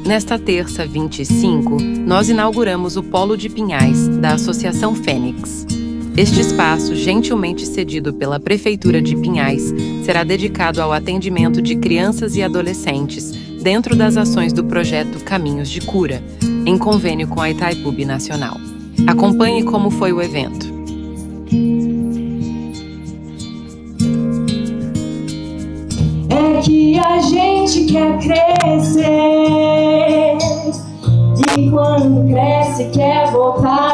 Nesta terça, 25, nós inauguramos o Polo de Pinhais, da Associação Fênix. Este espaço, gentilmente cedido pela Prefeitura de Pinhais, será dedicado ao atendimento de crianças e adolescentes dentro das ações do projeto Caminhos de Cura, em convênio com a Itaipu Binacional. Acompanhe como foi o evento. É que a gente quer crescer, e quando cresce quer voltar